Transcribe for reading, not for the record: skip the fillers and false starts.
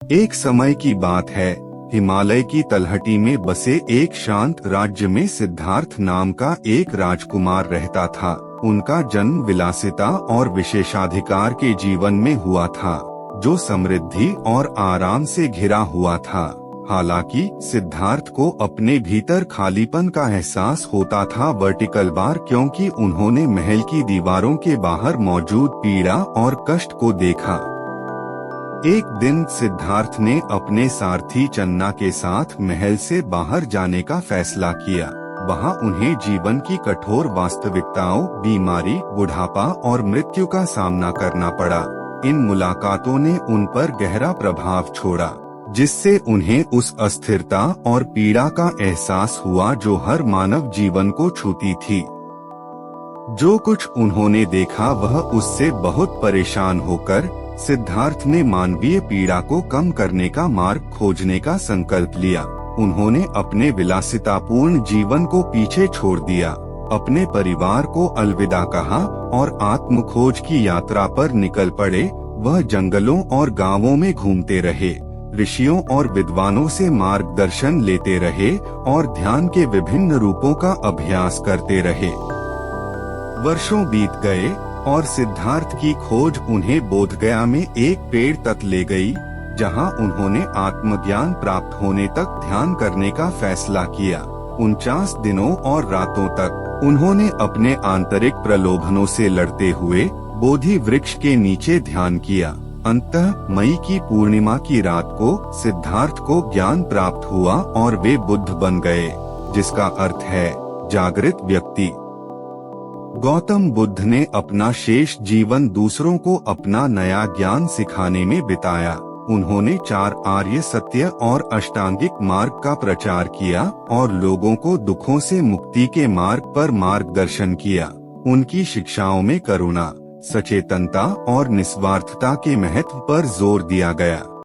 एक समय की बात है, हिमालय की तलहटी में बसे एक शांत राज्य में सिद्धार्थ नाम का एक राजकुमार रहता था। उनका जन्म विलासिता और विशेषाधिकार के जीवन में हुआ था, जो समृद्धि और आराम से घिरा हुआ था। हालांकि सिद्धार्थ को अपने भीतर खालीपन का एहसास होता था वर्टिकल बार, क्योंकि उन्होंने महल की दीवारों के बाहर मौजूद पीड़ा और कष्ट को देखा। एक दिन सिद्धार्थ ने अपने सारथी चन्ना के साथ महल से बाहर जाने का फैसला किया। वहां उन्हें जीवन की कठोर वास्तविकताओं, बीमारी, बुढ़ापा और मृत्यु का सामना करना पड़ा। इन मुलाकातों ने उन पर गहरा प्रभाव छोड़ा, जिससे उन्हें उस अस्थिरता और पीड़ा का एहसास हुआ जो हर मानव जीवन को छूती थी। जो कुछ उन्होंने देखा वह उससे बहुत परेशान होकर सिद्धार्थ ने मानवीय पीड़ा को कम करने का मार्ग खोजने का संकल्प लिया। उन्होंने अपने विलासितापूर्ण जीवन को पीछे छोड़ दिया, अपने परिवार को अलविदा कहा और आत्म खोज की यात्रा पर निकल पड़े। वह जंगलों और गांवों में घूमते रहे, ऋषियों और विद्वानों से मार्गदर्शन लेते रहे और ध्यान के विभिन्न रूपों का अभ्यास करते रहे। वर्षों बीत गए और सिद्धार्थ की खोज उन्हें बोधगया में एक पेड़ तक ले गई, जहां उन्होंने आत्मज्ञान प्राप्त होने तक ध्यान करने का फैसला किया। 49 दिनों और रातों तक उन्होंने अपने आंतरिक प्रलोभनों से लड़ते हुए बोधि वृक्ष के नीचे ध्यान किया। अंततः मई की पूर्णिमा की रात को सिद्धार्थ को ज्ञान प्राप्त हुआ और वे बुद्ध बन गए, जिसका अर्थ है जागृत व्यक्ति। गौतम बुद्ध ने अपना शेष जीवन दूसरों को अपना नया ज्ञान सिखाने में बिताया। उन्होंने 4 आर्य सत्य और अष्टांगिक मार्ग का प्रचार किया और लोगों को दुखों से मुक्ति के मार्ग पर मार्गदर्शन किया। उनकी शिक्षाओं में करुणा, सचेतनता और निस्वार्थता के महत्व पर जोर दिया गया।